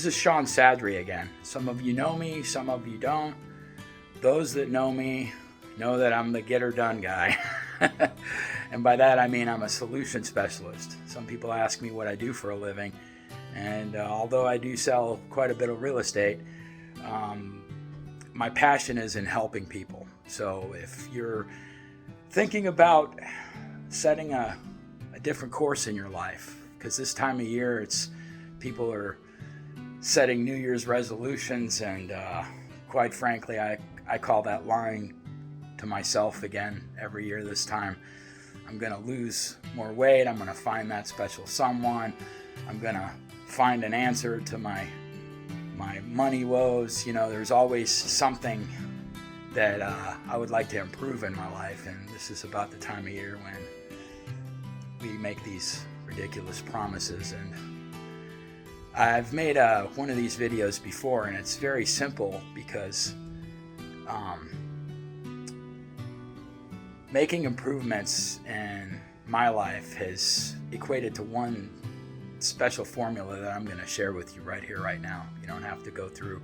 This is Sean Sadri again. Some of you know me, some of you don't. Those that know me know that I'm the get her done guy. And by that I mean I'm a solution specialist. Some people ask me what I do for a living, and although I do sell quite a bit of real estate, my passion is in helping people. So if you're thinking about setting a different course in your life, because this time of year people are setting New Year's resolutions, and quite frankly I call that lying to myself again every year this time. I'm going to lose more weight, I'm going to find that special someone, I'm going to find an answer to my money woes. You know, there's always something that I would like to improve in my life, and this is about the time of year when we make these ridiculous promises. And I've made one of these videos before, and it's very simple because making improvements in my life has equated to one special formula that I'm going to share with you right here, right now. You don't have to go through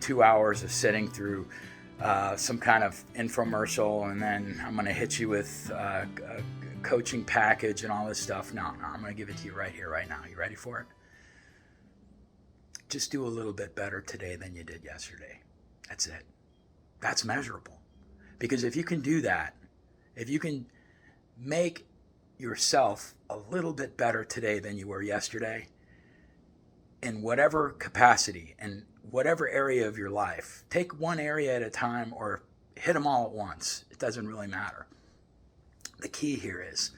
2 hours of sitting through some kind of infomercial, and then I'm going to hit you with a coaching package and all this stuff. No, I'm going to give it to you right here, right now. You ready for it? Just do a little bit better today than you did yesterday. That's it. That's measurable. Because if you can do that, if you can make yourself a little bit better today than you were yesterday, in whatever capacity and whatever area of your life, take one area at a time or hit them all at once. It doesn't really matter. The key here is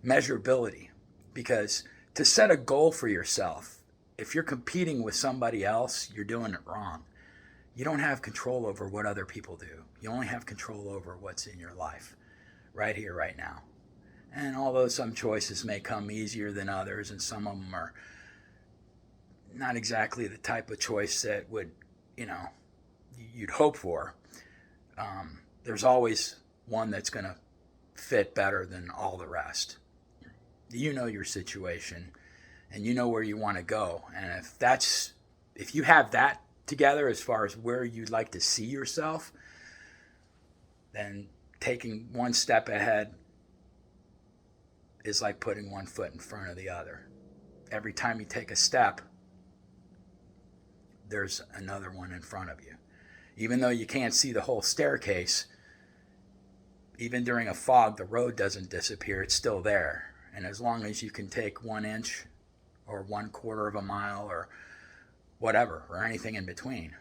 measurability, because to set a goal for yourself, if you're competing with somebody else, you're doing it wrong. You don't have control over what other people do. You only have control over what's in your life, right here, right now. And although some choices may come easier than others, and some of them are not exactly the type of choice that would, you'd hope for, there's always one that's going to fit better than all the rest. You know your situation, and you know where you want to go. And if you have that together as far as where you'd like to see yourself, then taking one step ahead is like putting one foot in front of the other. Every time you take a step, there's another one in front of you. Even though you can't see the whole staircase, even during a fog, the road doesn't disappear. It's still there. And as long as you can take 1 inch or 1/4 of a mile or whatever, or anything in between,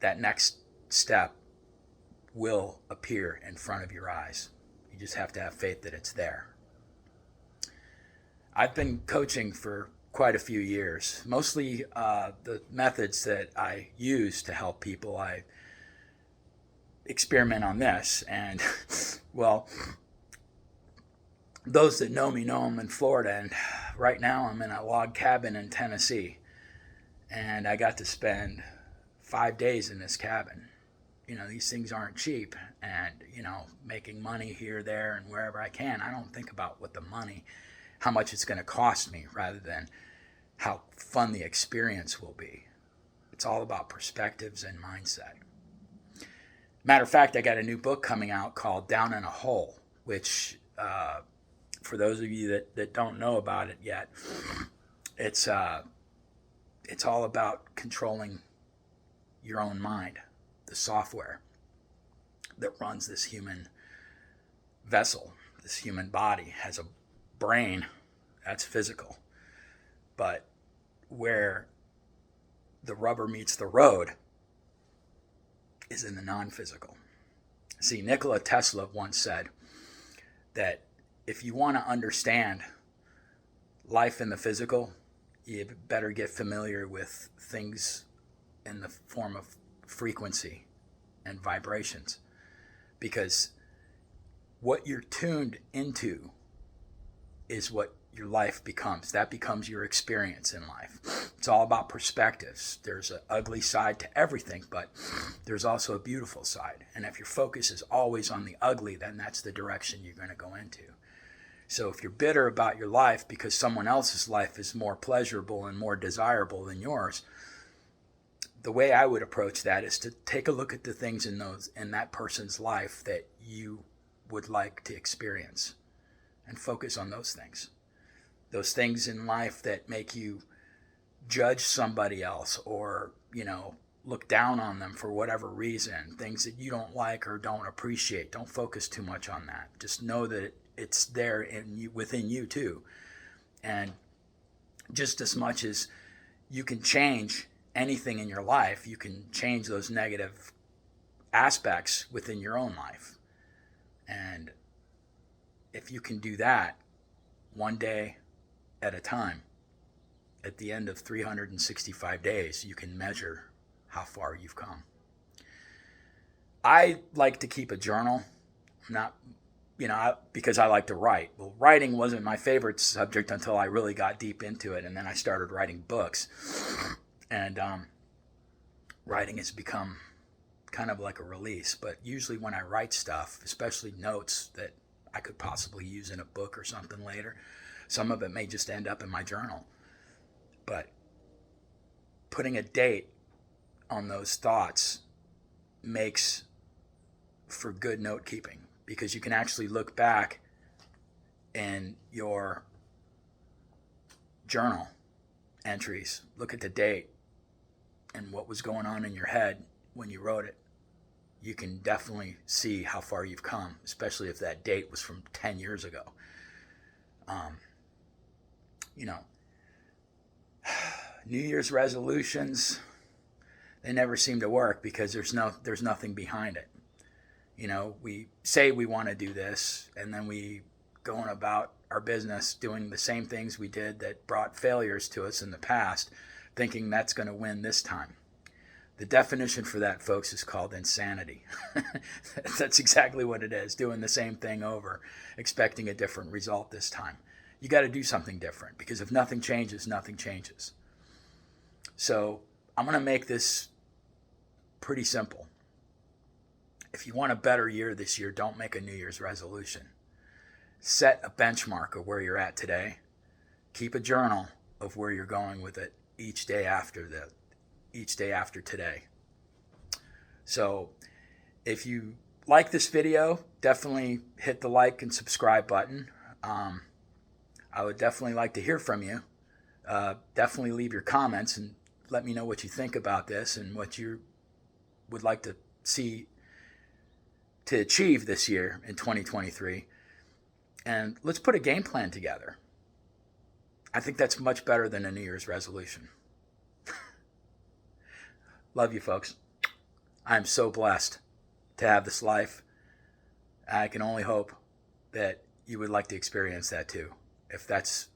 that next step will appear in front of your eyes. You just have to have faith that it's there. I've been coaching for quite a few years. Mostly the methods that I use to help people, I experiment on this. And, well, those that know me know I'm in Florida, and right now I'm in a log cabin in Tennessee. And I got to spend 5 days in this cabin. These things aren't cheap, and, making money here, there, and wherever I can. I don't think about how much it's going to cost me, rather than how fun the experience will be. It's all about perspectives and mindset. Matter of fact, I got a new book coming out called Down in a Hole, which, for those of you that don't know about it yet, it's all about controlling your own mind. The software that runs this human vessel, this human body, has a brain that's physical, but where the rubber meets the road is in the non-physical. See, Nikola Tesla once said that if you want to understand life in the physical, you better get familiar with things in the form of frequency and vibrations, because what you're tuned into is what your life becomes. That becomes your experience in life. It's all about perspectives. There's an ugly side to everything, but there's also a beautiful side. And if your focus is always on the ugly, then that's the direction you're going to go into. So if you're bitter about your life because someone else's life is more pleasurable and more desirable than yours, the way I would approach that is to take a look at the things in that person's life that you would like to experience and focus on those things. Those things in life that make you judge somebody else or, look down on them for whatever reason, things that you don't like or don't appreciate. Don't focus too much on that. Just know that it's there within you too. And just as much as you can change anything in your life, you can change those negative aspects within your own life. And if you can do that one day at a time, at the end of 365 days, you can measure how far you've come. I like to keep a journal, because I like to write. Well, writing wasn't my favorite subject until I really got deep into it, and then I started writing books. And writing has become kind of like a release. But usually when I write stuff, especially notes that I could possibly use in a book or something later, some of it may just end up in my journal. But putting a date on those thoughts makes for good note keeping, because you can actually look back in your journal entries, look at the date and what was going on in your head when you wrote it. You can definitely see how far you've come, especially if that date was from 10 years ago. New Year's resolutions, they never seem to work because there's nothing behind it. We say we want to do this, and then we go on about our business doing the same things we did that brought failures to us in the past, thinking that's going to win this time. The definition for that, folks, is called insanity. That's exactly what it is, doing the same thing over, expecting a different result this time. You got to do something different, because if nothing changes, nothing changes. So I'm going to make this pretty simple. If you want a better year this year, don't make a New Year's resolution. Set a benchmark of where you're at today. Keep a journal of where you're going with it each day after today. So if you like this video, definitely hit the like and subscribe button. I would definitely like to hear from you. Definitely leave your comments and let me know what you think about this and what you would like to see to achieve this year in 2023. And let's put a game plan together. I think that's much better than a New Year's resolution. Love you, folks. I'm so blessed to have this life. I can only hope that you would like to experience that too. If that's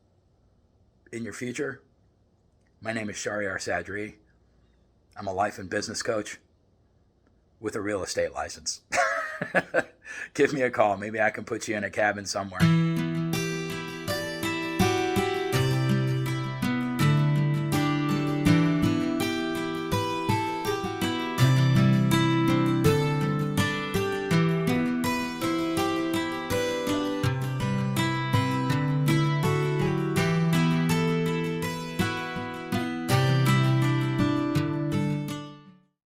in your future, my name is Shahryar Sadri. I'm a life and business coach with a real estate license. Give me a call. Maybe I can put you in a cabin somewhere.